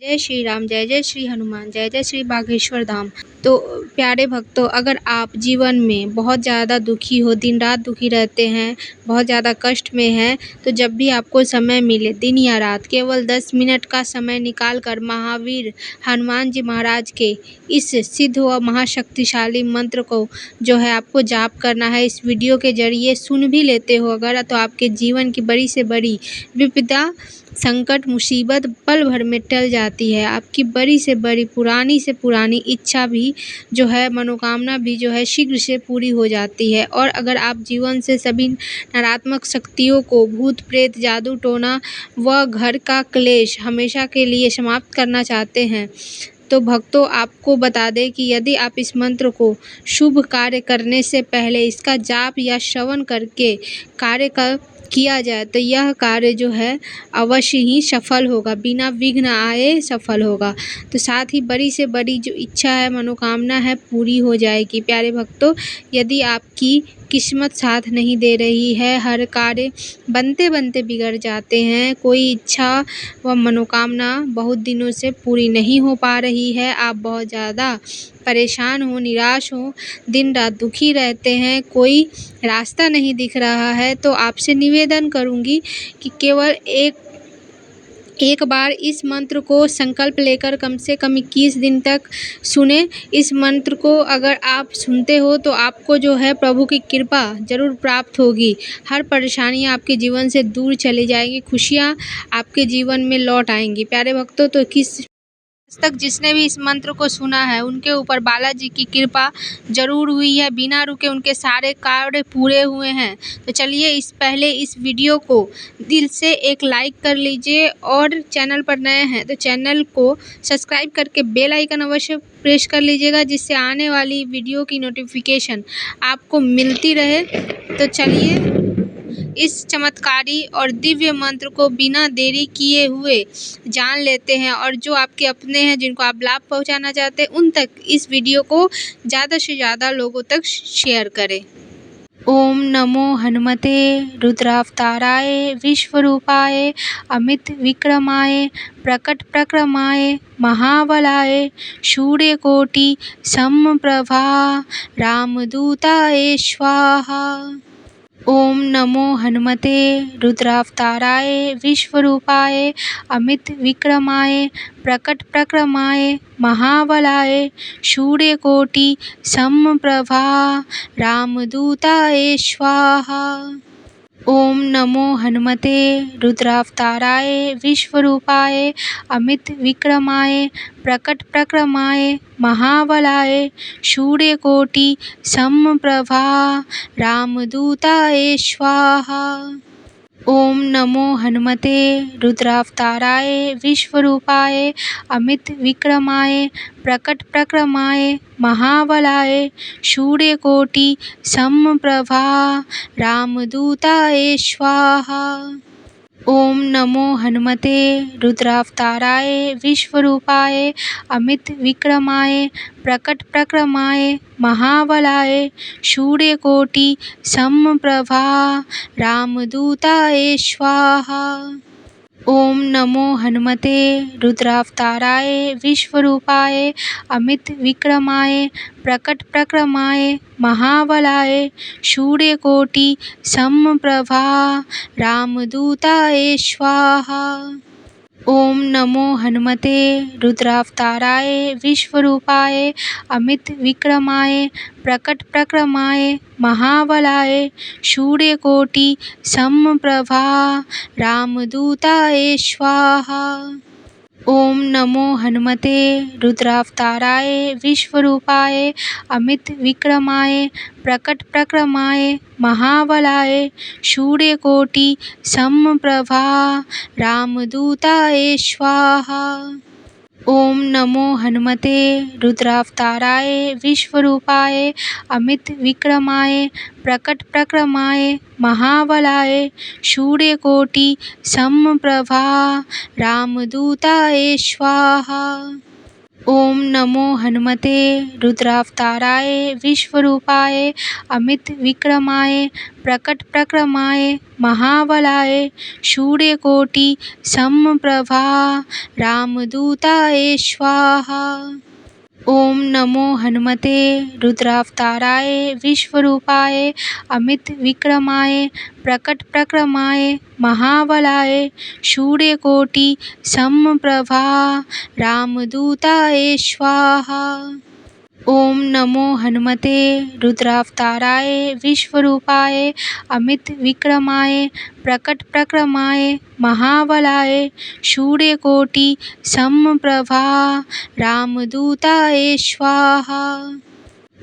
जय श्री राम, जय जय श्री हनुमान, जय जय श्री बागेश्वर धाम। तो प्यारे भक्तों, अगर आप जीवन में बहुत ज़्यादा दुखी हो, दिन रात दुखी रहते हैं, बहुत ज़्यादा कष्ट में हैं, तो जब भी आपको समय मिले, दिन या रात, केवल 10 मिनट का समय निकाल कर महावीर हनुमान जी महाराज के इस सिद्ध व महाशक्तिशाली मंत्र को जो है आपको जाप करना है। इस वीडियो के जरिए सुन भी लेते हो अगर, तो आपके जीवन की बड़ी से बड़ी विपदा, संकट, मुसीबत पल भर में टल जाती है। आपकी बड़ी से बड़ी, पुरानी से पुरानी इच्छा भी जो है, मनोकामना भी जो है शीघ्र से पूरी हो जाती है। और अगर आप जीवन से सभी नकारात्मक शक्तियों को, भूत प्रेत, जादू टोना व घर का क्लेश हमेशा के लिए समाप्त करना चाहते हैं, तो भक्तों आपको बता दें कि यदि आप इस मंत्र को शुभ कार्य करने से पहले इसका जाप या श्रवण करके कार्य किया जाए, तो यह कार्य जो है अवश्य ही सफल होगा, बिना विघ्न आए सफल होगा। तो साथ ही बड़ी से बड़ी जो इच्छा है, मनोकामना है, पूरी हो जाएगी। प्यारे भक्तों, यदि आपकी किस्मत साथ नहीं दे रही है, हर कार्य बनते बनते बिगड़ जाते हैं, कोई इच्छा व मनोकामना बहुत दिनों से पूरी नहीं हो पा रही है, आप बहुत ज़्यादा परेशान हो, निराश हो, दिन रात दुखी रहते हैं, कोई रास्ता नहीं दिख रहा है, तो आपसे निवेदन करूंगी कि केवल एक बार इस मंत्र को संकल्प लेकर कम से कम 21 दिन तक सुने। इस मंत्र को अगर आप सुनते हो तो आपको जो है प्रभु की कृपा जरूर प्राप्त होगी। हर परेशानियां आपके जीवन से दूर चली जाएंगी, खुशियां आपके जीवन में लौट आएंगी। प्यारे भक्तों, तो आज तक जिसने भी इस मंत्र को सुना है, उनके ऊपर बालाजी की कृपा जरूर हुई है, बिना रुके उनके सारे कार्य पूरे हुए हैं। तो चलिए पहले इस वीडियो को दिल से एक लाइक कर लीजिए, और चैनल पर नए हैं तो चैनल को सब्सक्राइब करके बेल आइकन अवश्य प्रेस कर लीजिएगा, जिससे आने वाली वीडियो की नोटिफिकेशन आपको मिलती रहे। तो चलिए इस चमत्कारी और दिव्य मंत्र को बिना देरी किए हुए जान लेते हैं, और जो आपके अपने हैं, जिनको आप लाभ पहुंचाना चाहते हैं, उन तक इस वीडियो को ज़्यादा से ज़्यादा लोगों तक शेयर करें। ओम नमो हनुमते रुद्रावताराय विश्वरूपाय अमित विक्रमाय प्रकट प्रक्रमाय महाबलाय सूर्यकोटि समप्रभा रामदूताय स्वाहा। ओम नमो हनुमते रुद्रावताराय विश्वरूपाय अमित विक्रमाय प्रकट प्रक्रमाय महाबलाय सूर्यकोटि समप्रभा रामदूताय स्वाहा। ओम नमो हनुमते रुद्रावताराय विश्वरूपाय अमित विक्रमाय प्रकट प्रक्रमाय महाबलाय सूर्यकोटि समप्रभा रामदूताय स्वाहा। ओम नमो हनुमते रुद्रावताराय विश्वरूपाय अमित विक्रमाय प्रकट प्रक्रमाय महाबलाय सूर्यकोटि समप्रभा रामदूताय स्वाहा। ओम नमो हनुमते रुद्रावताराय विश्वरूपाय अमित विक्रमाय प्रकट प्रक्रमाय महाबलाय सूर्यकोटि समप्रभा रामदूताय स्वाहा। ओम नमो हनुमते रुद्रावताराय विश्वरूपाय अमित विक्रमाय प्रकट प्रक्रमाय महाबलाय सूर्यकोटि समप्रभा रामदूताय स्वाहा। ओम नमो हनुमते रुद्रावताराय विश्वरूपाय अमित विक्रमाय प्रकट प्रक्रमाय महाबलाय सूर्यकोटि समप्रभा रामदूताय स्वाहा। ओम नमो हनुमते रुद्रावताराय विश्वरूपाय अमित विक्रमाय प्रकट प्रक्रमाय महाबलाय सूर्यकोटि समप्रभा रामदूताय स्वाहा। ओम नमो हनुमते रुद्रावताराय विश्वरूपाय अमित विक्रमाय प्रकट प्रक्रमाय महाबलाय सूर्यकोटि समप्रभा रामदूताय स्वाहा। ओम नमो हनुमते रुद्रावताराय विश्वरूपाय अमित विक्रमाय प्रकट प्रक्रमाय महाबलाय सूर्यकोटि समप्रभा रामदूताय स्वाहा। ओम नमो हनुमते रुद्रावताराय विश्वरूपाय अमित विक्रमाय प्रकट प्रक्रमाय महाबलाय सूर्यकोटि समप्रभा रामदूताय स्वाहा। ओम नमो हनुमते रुद्रावताराय विश्वरूपाय अमित विक्रमाय प्रकट प्रक्रमाय महाबलाय सूर्यकोटि समप्रभा रामदूताय स्वाहा।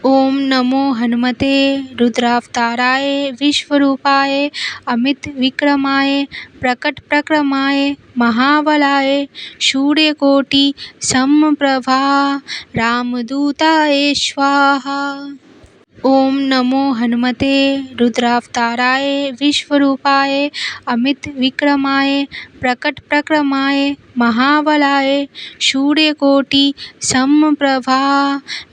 ओम नमो हनुमते रुद्रावताराय विश्वरूपाय अमित विक्रमाय प्रकट प्रक्रमाय महाबलाय सूर्यकोटि समप्रभा रामदूताय स्वाहा। ओम नमो हनुमते रुद्रावताराय विश्वरूपाय अमित विक्रमाय प्रकट प्रक्रमाय महाबलाय सूर्यकोटि समप्रभा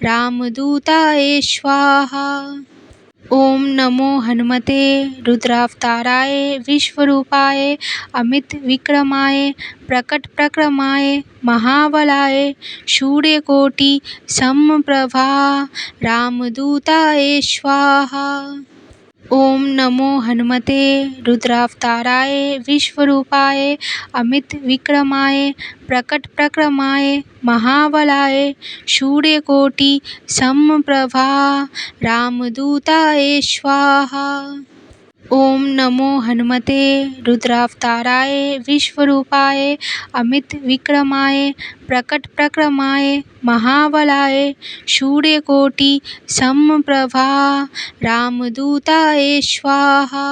रामदूताय स्वाहा। ओम नमो हनुमते रुद्रावताराय विश्वरूपाय अमित विक्रमाय प्रकट प्रक्रमाय महाबलाय सूर्यकोटि समप्रभा रामदूताय स्वाहा। ओम नमो हनुमते रुद्रावताराय विश्वरूपाय अमित विक्रमाय प्रकट प्रक्रमाय महाबलाय सूर्यकोटि समप्रभा रामदूताय स्वाहा। ओम नमो हनुमते रुद्रावताराय विश्वरूपाय अमित विक्रमाय प्रकट प्रक्रमाय महाबलाय सूर्यकोटि समप्रभा रामदूताय स्वाहा।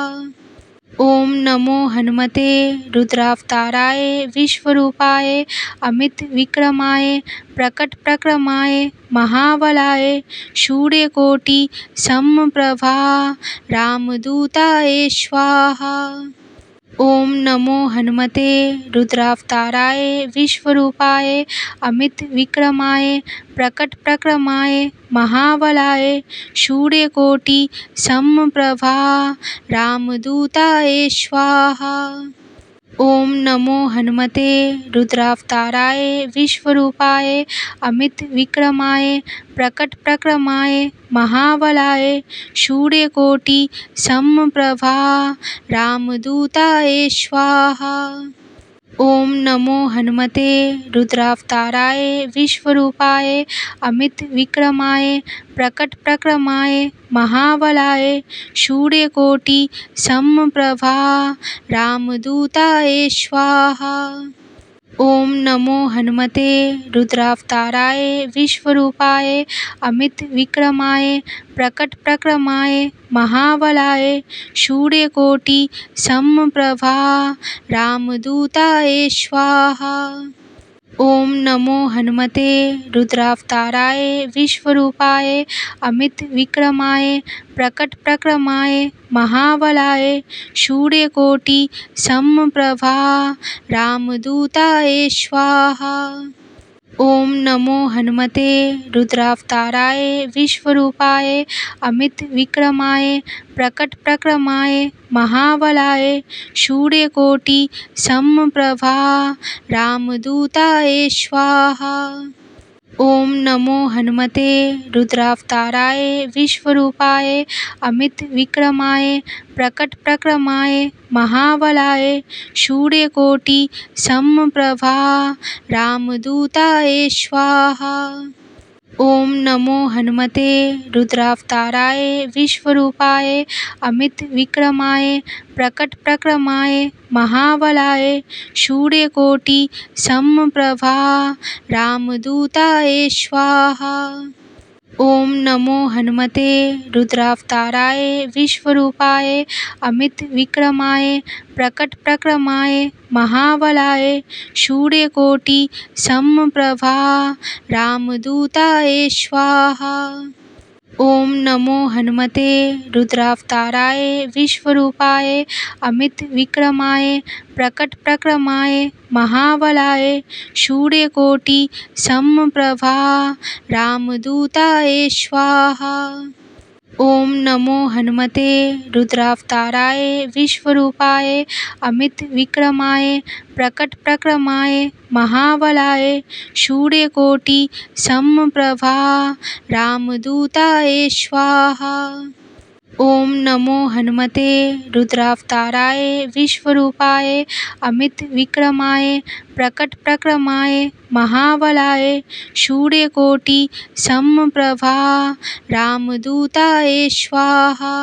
ओम नमो हनुमते रुद्रावताराय विश्वरूपाय अमित विक्रमाय प्रकट प्रक्रमाय महाबलाय सूर्यकोटि समप्रभा रामदूताय स्वाहा। ओम नमो हनुमते रुद्रावताराय विश्वरूपाय अमित विक्रमाय प्रकट प्रक्रमाय महाबलाय सूर्यकोटि समप्रभा रामदूताय स्वाहा। ओम नमो हनुमते रुद्रावताराय विश्वरूपाय अमित विक्रमाय प्रकट प्रक्रमाय महाबलाय सूर्यकोटि समप्रभा रामदूताय स्वाहा। ओम नमो हनुमते रुद्रावताराय विश्वरूपाय अमित विक्रमाय प्रकट प्रक्रमाय महाबलाय सूर्यकोटि समप्रभा रामदूताय स्वाहा। ओम नमो हनुमते रुद्रावताराय विश्वरूपाय अमित विक्रमाय प्रकट प्रक्रमाय महाबलाय सूर्यकोटि समप्रभा रामदूताय स्वाहा। ओम नमो हनुमते रुद्रावताराय विश्वरूपाय अमित विक्रमाय प्रकट प्रक्रमाय महाबलाय सूर्यकोटि समप्रभा रामदूताय स्वाहा। ओम नमो हनुमते रुद्रावताराय विश्वरूपाय अमित विक्रमाय प्रकट प्रक्रमाय महाबलाय सूर्यकोटि समप्रभा रामदूताय स्वाहा। ओम नमो हनुमते रुद्रावताराय विश्वरूपाय अमित विक्रमाय प्रकट प्रक्रमाय महाबलाय सूर्यकोटि समप्रभा रामदूताय स्वाहा। ओम नमो हनुमते रुद्रावताराय विश्वरूपाय अमित विक्रमाय प्रकट प्रक्रमाय महाबलाय सूर्यकोटि समप्रभा रामदूताय स्वाहा। ओम नमो हनुमते रुद्रावताराय विश्वरूपाय अमित विक्रमाय प्रकट प्रक्रमाय महाबलाय सूर्यकोटि समप्रभा रामदूताय स्वाहा। ओम नमो हनुमते रुद्रावताराय विश्वरूपाय अमित विक्रमाय प्रकट प्रक्रमाय महाबलाय सूर्यकोटि समप्रभा रामदूताय स्वाहा। ओम नमो हनुमते रुद्रावताराय विश्वरूपाय अमित विक्रमाय प्रकट प्रक्रमाय महाबलाय सूर्यकोटि समप्रभा रामदूताय स्वाहा। ओम नमो हनुमते रुद्रावताराय विश्वरूपाय अमित विक्रमाय प्रकट प्रक्रमाय महाबलाय सूर्यकोटि समप्रभा रामदूताय स्वाहा।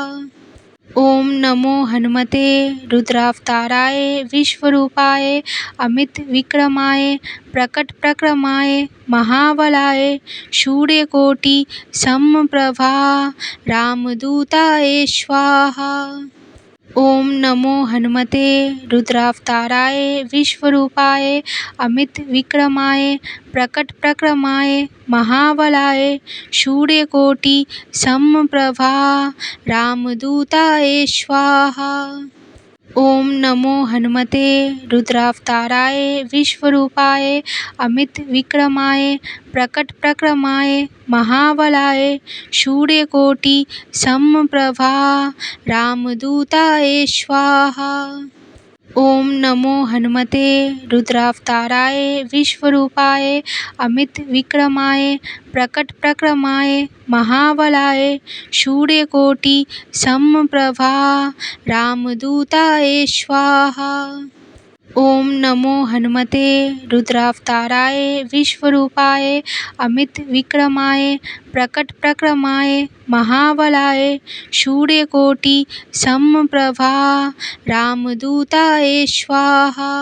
ओम नमो हनुमते रुद्रावताराय विश्वरूपाय अमित विक्रमाय प्रकट प्रक्रमाय महाबलाय सूर्यकोटि समप्रभा रामदूताय स्वाहा। ओम नमो हनुमते रुद्रावताराय विश्वरूपाय अमित विक्रमाय प्रकट प्रक्रमाय महाबलाय सूर्यकोटि समप्रभा रामदूताय स्वाहा। ओम नमो हनुमते रुद्रावताराय विश्वरूपाय अमित विक्रमाय प्रकट प्रक्रमाय महाबलाय सूर्यकोटि समप्रभा रामदूताय स्वाहा। ओम नमो हनुमते रुद्रावताराय विश्वरूपाय अमित विक्रमाय प्रकट प्रक्रमाय महाबलाय सूर्यकोटि समप्रभा रामदूताय स्वाहा। ओम नमो हनुमते रुद्रावताराय विश्वरूपाय अमित विक्रमाय प्रकट प्रक्रमाय महाबलाय सूर्यकोटि समप्रभा रामदूताय स्वाहा।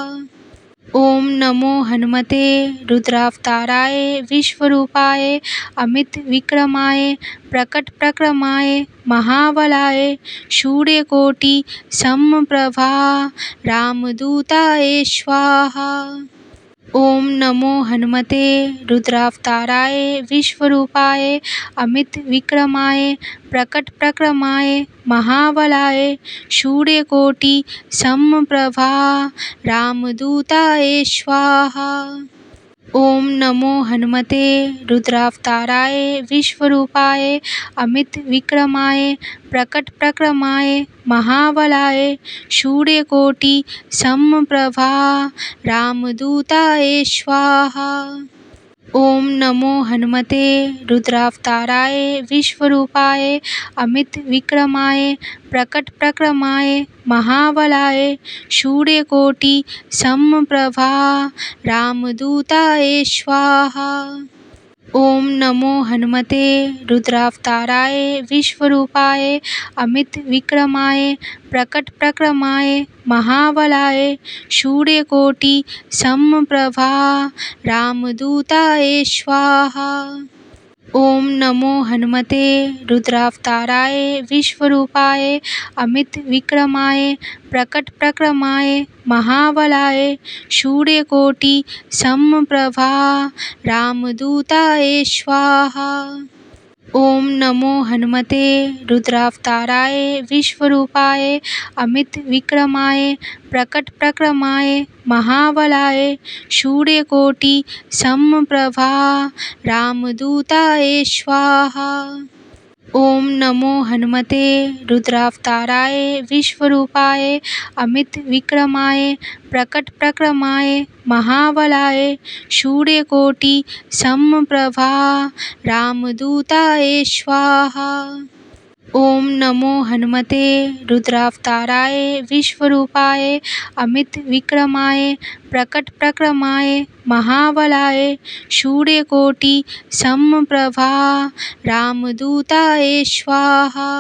ओम नमो हनुमते रुद्रावताराय विश्वरूपाय अमित विक्रमाय प्रकट प्रक्रमाय महाबलाय सूर्यकोटि समप्रभा रामदूताय स्वाहा। ओम नमो हनुमते रुद्रावताराय विश्वरूपाय अमित विक्रमाय प्रकट प्रक्रमाय महाबलाय सूर्यकोटि समप्रभा रामदूताय स्वाहा। ओम नमो हनुमते रुद्रावताराय विश्वरूपाय अमित विक्रमाय प्रकट प्रक्रमाय महाबलाय सूर्यकोटि समप्रभा रामदूताय स्वाहा। ओम नमो हनुमते रुद्रावताराय विश्वरूपाय अमित विक्रमाय प्रकट प्रक्रमाय महाबलाय सूर्यकोटि समप्रभा रामदूताय स्वाहा। ओम नमो हनुमते रुद्रावताराय विश्वरूपाय अमित विक्रमाय प्रकट प्रक्रमाय महाबलाय सूर्यकोटि समप्रभा रामदूताय स्वाहा। ओम नमो हनुमते रुद्रावताराय विश्वरूपाय अमित विक्रमाय प्रकट प्रक्रमाय महाबलाय सूर्यकोटि समप्रभा रामदूताय स्वाहा। ओम नमो हनुमते रुद्रावताराय विश्वरूपाय अमित विक्रमाय प्रकट प्रक्रमाय महाबलाय सूर्यकोटि समप्रभा रामदूताय स्वाहा। ओम नमो हनुमते रुद्रावताराय विश्वरूपाय अमित विक्रमाय प्रकट प्रक्रमाय महाबलाय सूर्यकोटि समप्रभा रामदूताय स्वाहा। ओम नमो हनुमते रुद्रावताराय विश्वरूपाय अमित विक्रमाय प्रकट प्रक्रमाय महाबलाय सूर्यकोटि समप्रभा रामदूताय स्वाहा।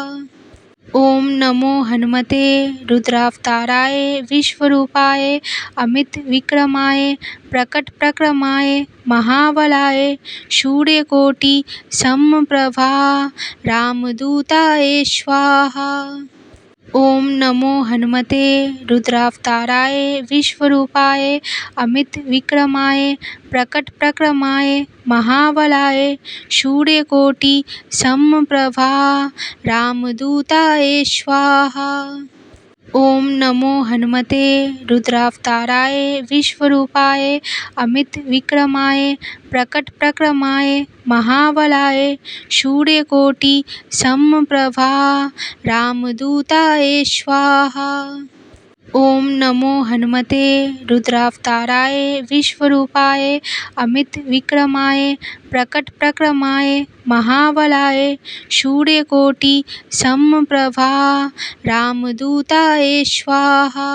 ओम नमो हनुमते रुद्रावताराय विश्वरूपाय अमित विक्रमाय प्रकट प्रक्रमाय महाबलाय सूर्यकोटि समप्रभा रामदूताय स्वाहा। ओम नमो हनुमते रुद्रावताराय विश्वरूपाय अमित विक्रमाय प्रकट प्रक्रमाय महाबलाय सूर्यकोटि समप्रभा रामदूताय स्वाहा। ओम नमो हनुमते रुद्रावताराय विश्वरूपाय अमित विक्रमाय प्रकट प्रक्रमाय महाबलाय सूर्यकोटि समप्रभा रामदूताय स्वाहा। ओम नमो हनुमते रुद्रावताराय विश्वरूपाय अमित विक्रमाय प्रकट प्रक्रमाय महाबलाय सूर्यकोटि समप्रभा रामदूताय स्वाहा।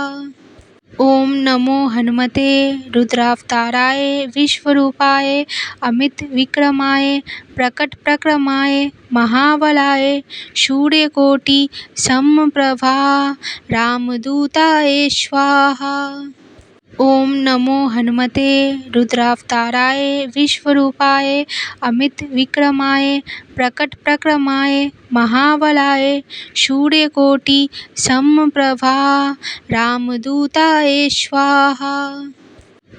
ओम नमो हनुमते रुद्रावताराय विश्वरूपाय अमित विक्रमाय प्रकट प्रक्रमाय महाबलाय सूर्यकोटि समप्रभा रामदूताय स्वाहा। ओम नमो हनुमते रुद्रावताराय विश्वरूपाय अमित विक्रमाय प्रकट प्रक्रमाय महाबलाय सूर्यकोटि समप्रभा रामदूताय स्वाहा।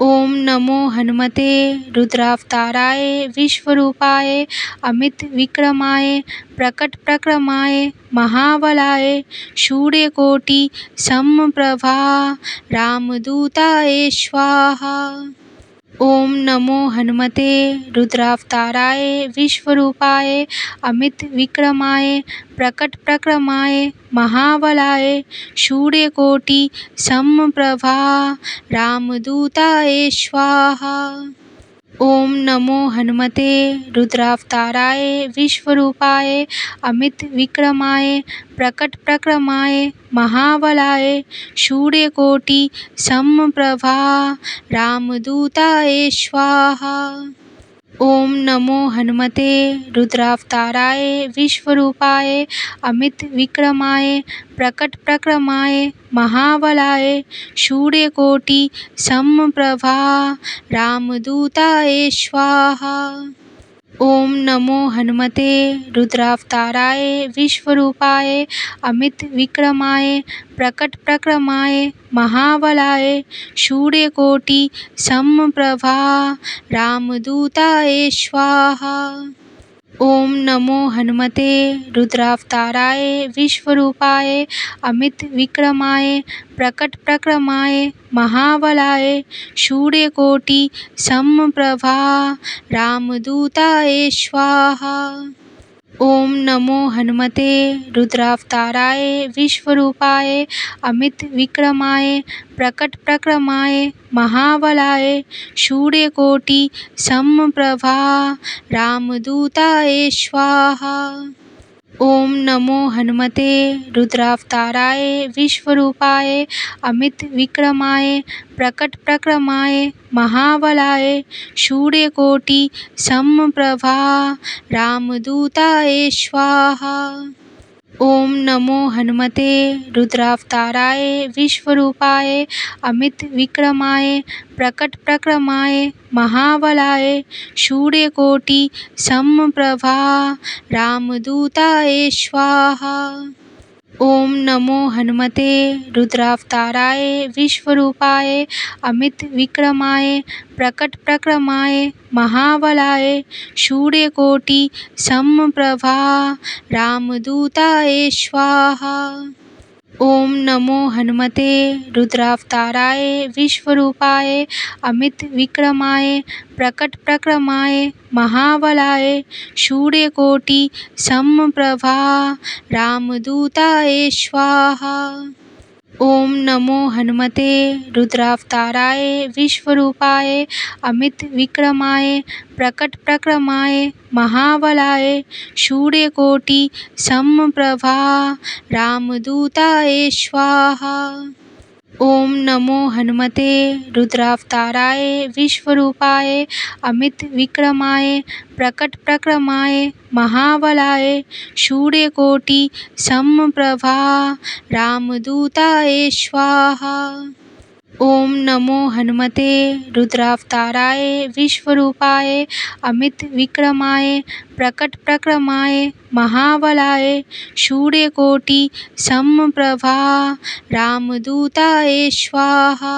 ओम नमो हनुमते रुद्रावताराय विश्वरूपाय अमित विक्रमाय प्रकट प्रक्रमाय महाबलाय सूर्यकोटि समप्रभा रामदूताय स्वाहा। ओम नमो हनुमते रुद्रावताराय विश्वरूपाय अमित विक्रमाय प्रकट प्रक्रमाय महाबलाय सूर्यकोटि समप्रभा रामदूताय स्वाहा। ओम नमो हनुमते रुद्रावताराय विश्वरूपाय अमित विक्रमाय प्रकट प्रक्रमाय महाबलाय सूर्यकोटि समप्रभा रामदूताय स्वाहा। ओम नमो हनुमते रुद्रावताराय विश्वरूपाय अमित विक्रमाय प्रकट प्रक्रमाय महाबलाय सूर्यकोटि समप्रभा रामदूताय स्वाहा। ओम नमो हनुमते रुद्रावताराय विश्वरूपाय अमित विक्रमाय प्रकट प्रक्रमाय महाबलाय सूर्यकोटि समप्रभा रामदूताय स्वाहा। ओम नमो हनुमते रुद्रावताराय विश्वरूपाय अमित विक्रमाय प्रकट प्रक्रमाय महाबलाय सूर्यकोटि समप्रभा रामदूताय स्वाहा। ओम नमो हनुमते रुद्रावताराय विश्वरूपाय अमित विक्रमाय प्रकट प्रक्रमाय महाबलाय सूर्यकोटि समप्रभा रामदूताय स्वाहा। ओम नमो हनुमते रुद्रावताराय विश्वरूपाय अमित विक्रमाय प्रकट प्रक्रमाय महाबलाय सूर्यकोटि समप्रभा रामदूताय स्वाहा। ओम नमो हनुमते रुद्रावताराय विश्वरूपाय अमित विक्रमाय प्रकट प्रक्रमाय महाबलाय सूर्यकोटि समप्रभा रामदूताय स्वाहा। ओम नमो हनुमते रुद्रावताराय विश्वरूपाय अमित विक्रमाय प्रकट प्रक्रमाय महाबलाय सूर्यकोटि समप्रभा रामदूताय स्वाहा। ओम नमो हनुमते रुद्रावताराय विश्वरूपाय अमित विक्रमाय प्रकट प्रक्रमाय महाबलाय सूर्यकोटि समप्रभा रामदूताय स्वाहा। ओम नमो हनुमते रुद्रावताराय विश्वरूपाय अमित विक्रमाय प्रकट प्रक्रमाय महाबलाय सूर्यकोटि समप्रभा रामदूताय स्वाहा। ओम नमो हनुमते रुद्रावताराय विश्वरूपाय अमित विक्रमाय प्रकट प्रक्रमाय महाबलाय सूर्यकोटि समप्रभा रामदूताय स्वाहा। ओम नमो हनुमते रुद्रावताराय विश्वरूपाय अमित विक्रमाय प्रकट प्रक्रमाय महाबलाय सूर्यकोटि समप्रभा रामदूताय स्वाहा।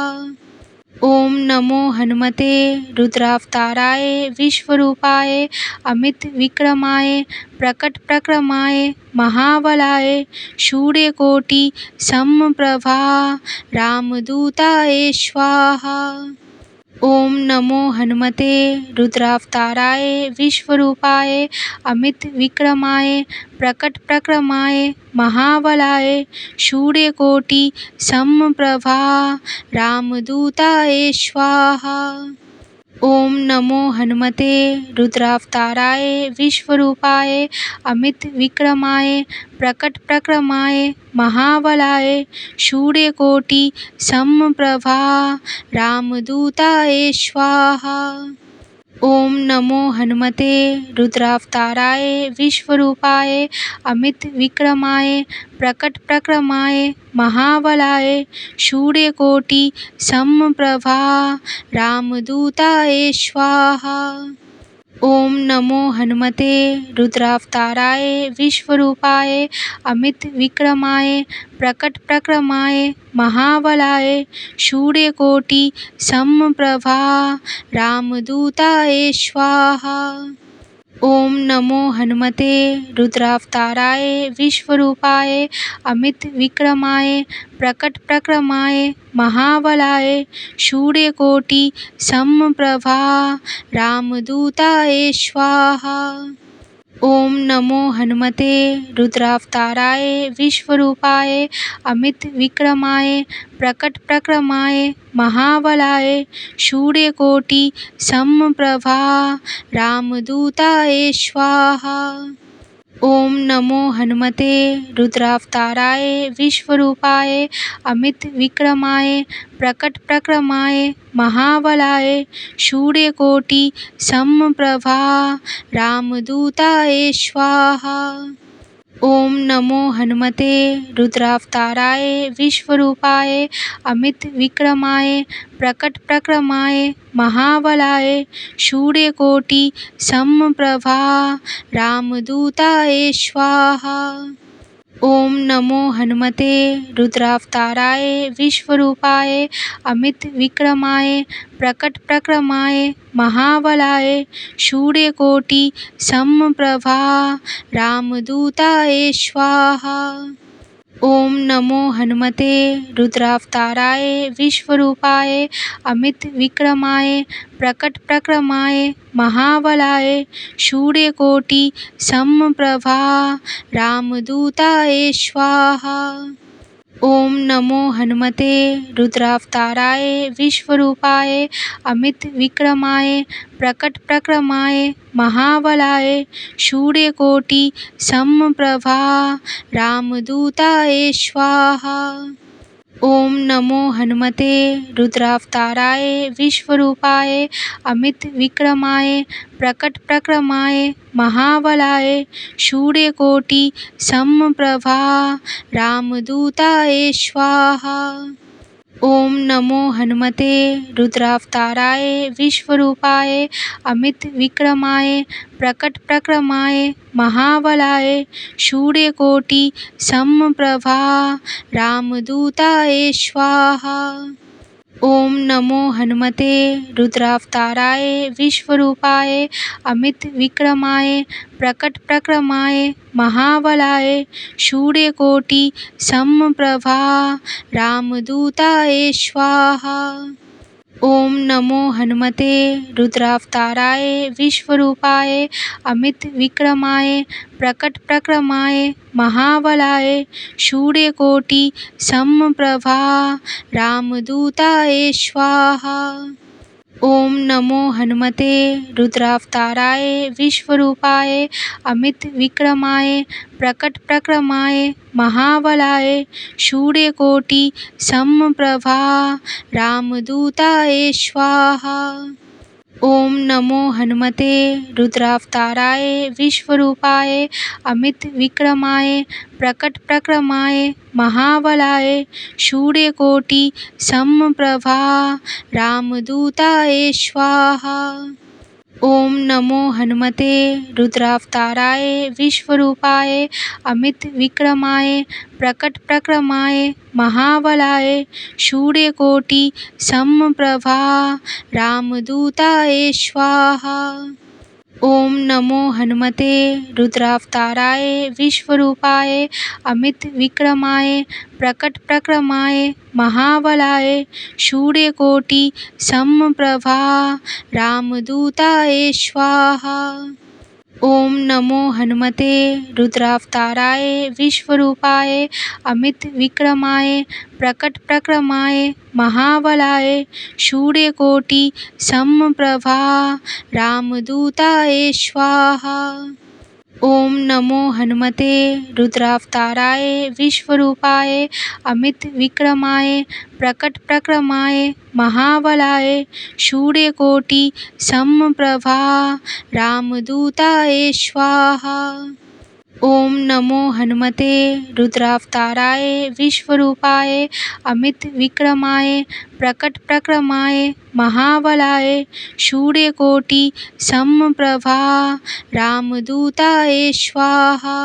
ओम नमो हनुमते रुद्रावताराय विश्वरूपाय अमित विक्रमाय प्रकट प्रक्रमाय महाबलाय सूर्यकोटि समप्रभा रामदूताय स्वाहा। ओम नमो हनुमते रुद्रावताराय विश्वरूपाय अमित विक्रमाय प्रकट प्रक्रमाय महाबलाय सूर्यकोटि समप्रभा रामदूताय स्वाहा। ओम नमो हनुमते रुद्रावताराय विश्वरूपाय अमित विक्रमाय प्रकट प्रक्रमाय महाबलाय सूर्यकोटि समप्रभा रामदूताय स्वाहा। ओम नमो हनुमते रुद्रावताराय विश्वरूपाय अमित विक्रमाय प्रकट प्रक्रमाय महाबलाय सूर्यकोटि समप्रभा रामदूताय स्वाहा। ओम नमो हनुमते रुद्रावताराय विश्वरूपाय अमित विक्रमाय प्रकट प्रक्रमाय महाबलाय सूर्यकोटि समप्रभा रामदूताय स्वाहा। ओम नमो हनुमते रुद्रावताराय विश्वरूपाय अमित विक्रमाय प्रकट प्रक्रमाय महाबलाय सूर्यकोटि समप्रभा रामदूताय स्वाहा। ओम नमो हनुमते रुद्रावताराय विश्वरूपाय अमित विक्रमाय प्रकट प्रक्रमाय महाबलाय सूर्यकोटि समप्रभा रामदूताय स्वाहा। ओम नमो हनुमते रुद्रावताराय विश्वरूपाय अमित विक्रमाय प्रकट प्रक्रमाय महाबलाय सूर्यकोटि समप्रभा रामदूताय स्वाहा। ओम नमो हनुमते रुद्रावताराय विश्वरूपाय अमित विक्रमाय प्रकट प्रक्रमाय महाबलाय सूर्यकोटि समप्रभा रामदूताय स्वाहा। ओम नमो हनुमते रुद्रावताराय विश्वरूपाय अमित विक्रमाय प्रकट प्रक्रमाय महाबलाय सूर्यकोटि समप्रभा रामदूताय स्वाहा। ओम नमो हनुमते रुद्रावताराय विश्वरूपाय अमित विक्रमाय प्रकट प्रक्रमाय महाबलाय सूर्यकोटि समप्रभा रामदूताय स्वाहा। ओम नमो हनुमते रुद्रावताराय विश्वरूपाय अमित विक्रमाय प्रकट प्रक्रमाय महाबलाय सूर्यकोटि समप्रभा रामदूताय स्वाहा। ओम नमो हनुमते रुद्रावताराय विश्वरूपाय अमित विक्रमाय प्रकट प्रक्रमाय महाबलाय सूर्यकोटि समप्रभा रामदूताय स्वाहा। ओम नमो हनुमते रुद्रावताराय विश्वरूपाय अमित विक्रमाय प्रकट प्रक्रमाय महाबलाय सूर्यकोटि समप्रभा रामदूताय स्वाहा। ओम नमो हनुमते रुद्रावताराय विश्वरूपाय अमित विक्रमाय प्रकट प्रक्रमाय महाबलाय सूर्यकोटि समप्रभा रामदूताय स्वाहा। ओम नमो हनुमते रुद्रावताराय विश्वरूपाय अमित विक्रमाय प्रकट प्रक्रमाय महाबलाय सूर्यकोटि समप्रभा रामदूताय स्वाहा। ओम नमो हनुमते रुद्रावताराय विश्वरूपाय अमित विक्रमाय प्रकट प्रक्रमाय महाबलाय सूर्यकोटि समप्रभा रामदूताय स्वाहा। ओम नमो हनुमते रुद्रावताराय विश्वरूपाय अमित विक्रमाय प्रकट प्रक्रमाय महाबलाय सूर्यकोटि समप्रभा रामदूताय स्वाहा। ओम नमो हनुमते रुद्रावताराय विश्वरूपाय अमित विक्रमाय प्रकट प्रक्रमाय महाबलाय सूर्यकोटि समप्रभा रामदूताय स्वाहा। ओम नमो हनुमते रुद्रावताराय विश्वरूपाय अमित विक्रमाय प्रकट प्रक्रमाय महाबलाय सूर्यकोटि समप्रभा रामदूताय स्वाहा। ओम नमो हनुमते रुद्रावताराय विश्वरूपाय अमित विक्रमाय प्रकट प्रक्रमाय महाबलाय सूर्यकोटि समप्रभा रामदूताय स्वाहा। ओम नमो हनुमते रुद्रावताराय विश्वरूपाय अमित विक्रमाय प्रकट प्रक्रमाय महाबलाय सूर्यकोटि समप्रभा रामदूताय स्वाहा। ओम नमो हनुमते रुद्रावताराय विश्वरूपाय अमित विक्रमाय प्रकट प्रक्रमाय महाबलाय सूर्यकोटि समप्रभा रामदूताय स्वाहा।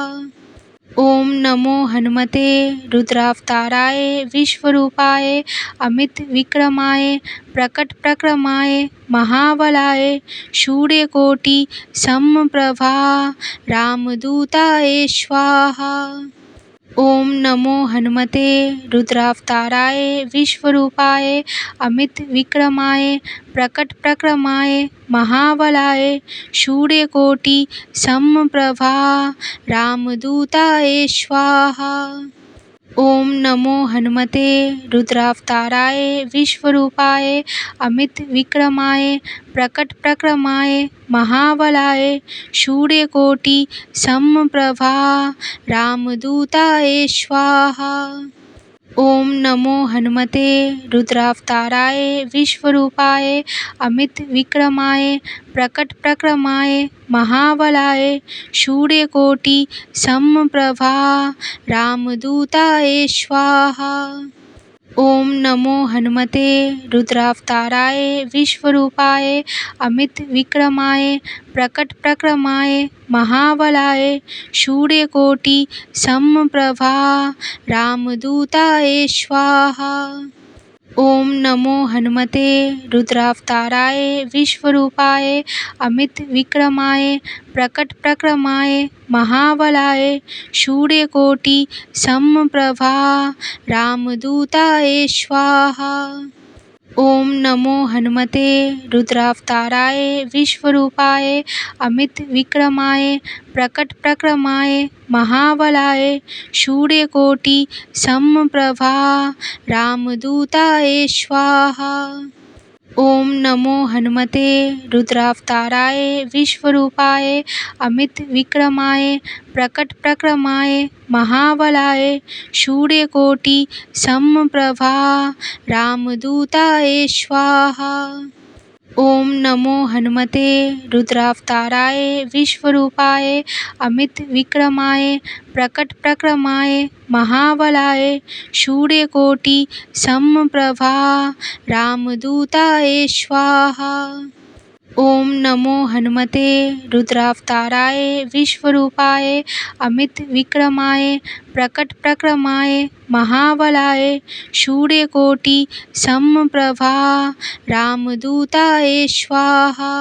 ओम नमो हनुमते रुद्रावताराय विश्वरूपाय अमित विक्रमाय प्रकट प्रक्रमाय महाबलाय सूर्यकोटि समप्रभा रामदूताय स्वाहा। ओम नमो हनुमते रुद्रावताराय विश्वरूपाय अमित विक्रमाय प्रकट प्रक्रमाय महाबलाय सूर्यकोटि समप्रभा रामदूताय स्वाहा। ओम नमो हनुमते रुद्रावताराय विश्वरूपाय अमित विक्रमाय प्रकट प्रक्रमाय महाबलाय सूर्यकोटि समप्रभा रामदूताय स्वाहा। ओम नमो हनुमते रुद्रावताराय विश्वरूपाय अमित विक्रमाय प्रकट प्रक्रमाय महाबलाय सूर्यकोटि समप्रभा रामदूताय स्वाहा। ओम नमो हनुमते रुद्रावताराय विश्वरूपाय अमित विक्रमाय प्रकट प्रक्रमाय महाबलाय सूर्यकोटि समप्रभा रामदूताय स्वाहा। ओम नमो हनुमते रुद्रावताराय विश्वरूपाय अमित विक्रमाय प्रकट प्रक्रमाय महाबलाय सूर्यकोटि समप्रभा रामदूताय स्वाहा। ओम नमो हनुमते रुद्रावताराय विश्वरूपाय अमित विक्रमाय प्रकट प्रक्रमाय महाबलाय सूर्यकोटि समप्रभा रामदूताय स्वाहा। ओम नमो हनुमते रुद्रावताराय विश्वरूपाय अमित विक्रमाय प्रकट प्रक्रमाय महाबलाय सूर्यकोटि समप्रभा रामदूताय स्वाहा। ओम नमो हनुमते रुद्रावताराय विश्वरूपाय अमित विक्रमाय प्रकट प्रक्रमाय महाबलाय सूर्यकोटि समप्रभा रामदूताय स्वाहा। ओम नमो हनुमते रुद्रावताराय विश्वरूपाय अमित विक्रमाय प्रकट प्रक्रमाय महाबलाय सूर्यकोटि समप्रभा रामदूताय स्वाहा।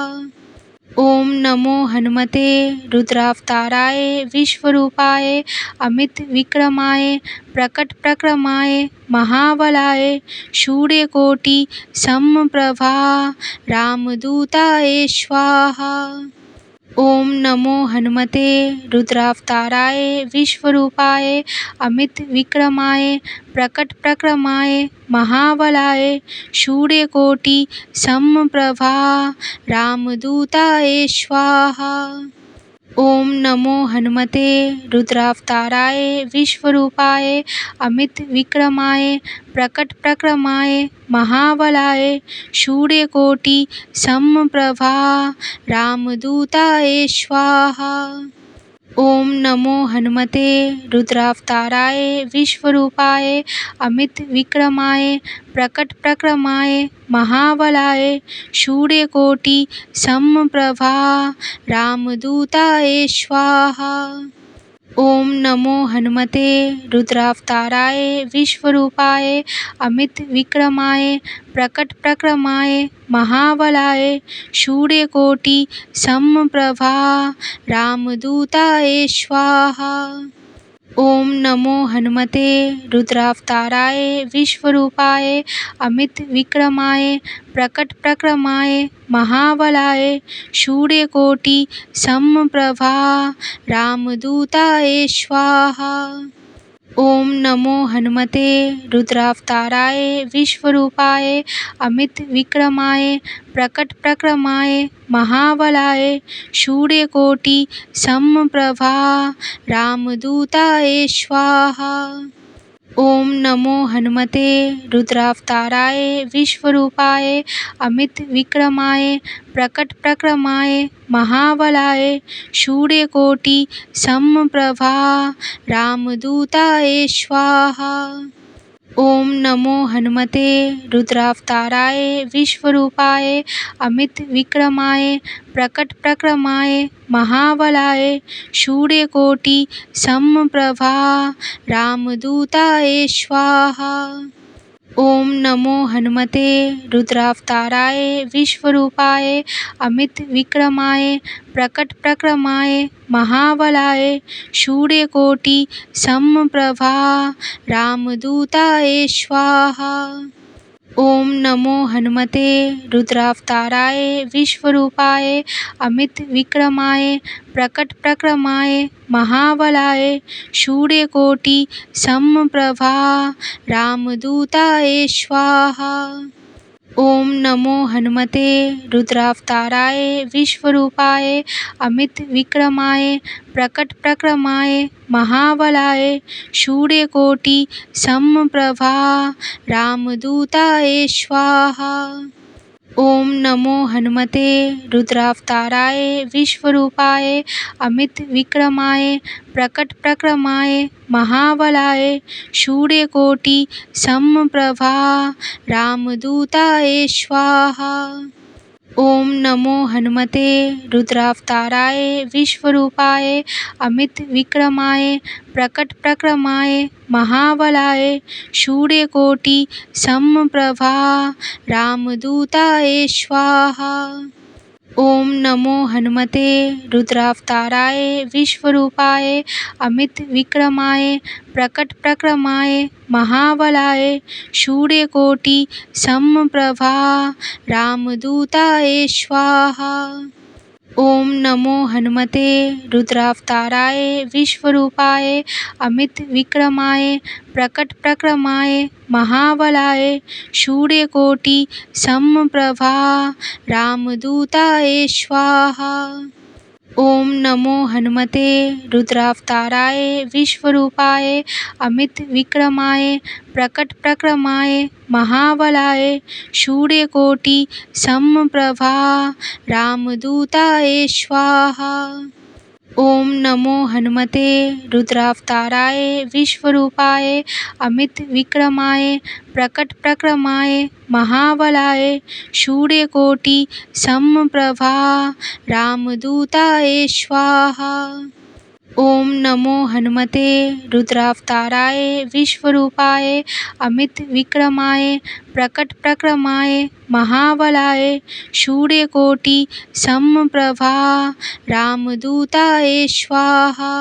ओम नमो हनुमते रुद्रावताराय विश्वरूपाय अमित विक्रमाय प्रकट प्रक्रमाय महाबलाय सूर्यकोटि समप्रभा रामदूताय स्वाहा। ओम नमो हनुमते रुद्रावताराय विश्वरूपाय अमित विक्रमाय प्रकट प्रक्रमाय महाबलाय सूर्यकोटि समप्रभा रामदूताय स्वाहा। ओम नमो हनुमते रुद्रावताराय विश्वरूपाय अमित विक्रमाय प्रकट प्रक्रमाय महाबलाय सूर्यकोटि समप्रभा रामदूताय स्वाहा। ओम नमो हनुमते रुद्रावताराय विश्वरूपाय अमित विक्रमाय प्रकट प्रक्रमाय महाबलाय सूर्यकोटि समप्रभा रामदूताय स्वाहा। ओम नमो हनुमते रुद्रावताराय विश्वरूपाय अमित विक्रमाय प्रकट प्रक्रमाय महाबलाय सूर्यकोटि समप्रभा रामदूताय स्वाहा। ओम नमो हनुमते रुद्रावताराय विश्वरूपाय अमित विक्रमाय प्रकट प्रक्रमाय महाबलाय सूर्यकोटि समप्रभा रामदूताय स्वाहा। ओम नमो हनुमते रुद्रावताराय विश्वरूपाय अमित विक्रमाय प्रकट प्रक्रमाय महाबलाय सूर्यकोटि समप्रभा रामदूताय स्वाहा। ओम नमो हनुमते रुद्रावताराय विश्वरूपाय अमित विक्रमाय प्रकट प्रक्रमाय महाबलाय सूर्यकोटि समप्रभा रामदूताय स्वाहा। ओम नमो हनुमते रुद्रावताराय विश्वरूपाय अमित विक्रमाय प्रकट प्रक्रमाय महाबलाय सूर्यकोटि समप्रभा रामदूताय स्वाहा। ओम नमो हनुमते रुद्रावताराय विश्वरूपाय अमित विक्रमाय प्रकट प्रक्रमाय महाबलाय सूर्यकोटि समप्रभा रामदूताय स्वाहा। ओम नमो हनुमते रुद्रावताराय विश्वरूपाय अमित विक्रमाय प्रकट प्रक्रमाय महाबलाय सूर्यकोटि समप्रभा रामदूताय स्वाहा। ओम नमो हनुमते रुद्रावताराय विश्वरूपाय अमित विक्रमाय प्रकट प्रक्रमाय महाबलाय सूर्यकोटि समप्रभा रामदूताय स्वाहा। ओम नमो हनुमते रुद्रावताराय विश्वरूपाय अमित विक्रमाय प्रकट प्रक्रमाय महाबलाय सूर्यकोटि समप्रभा रामदूताय स्वाहा। ओम नमो हनुमते रुद्रावताराय विश्वरूपाय अमित विक्रमाय प्रकट प्रक्रमाय महाबलाय सूर्यकोटि समप्रभा रामदूताय स्वाहा। ओम नमो हनुमते रुद्रावताराय विश्वरूपाय अमित विक्रमाय प्रकट प्रक्रमाय महाबलाय सूर्यकोटि समप्रभा रामदूताय स्वाहा। ओम नमो हनुमते रुद्रावताराय विश्वरूपाय अमित विक्रमाय प्रकट प्रक्रमाय महाबलाय सूर्यकोटि समप्रभा रामदूताय स्वाहा। ओम नमो हनुमते रुद्रावताराय विश्वरूपाय अमित विक्रमाय प्रकट प्रक्रमाय महाबलाय सूर्यकोटि समप्रभा रामदूताय स्वाहा। ओम नमो हनुमते रुद्रावताराय विश्वरूपाय अमित विक्रमाय प्रकट प्रक्रमाय महाबलाय सूर्यकोटि समप्रभा रामदूताय स्वाहा। ओम नमो हनुमते रुद्रावताराय विश्वरूपाय अमित विक्रमाय प्रकट प्रक्रमाय महाबलाय सूर्यकोटि समप्रभा रामदूताय स्वाहा।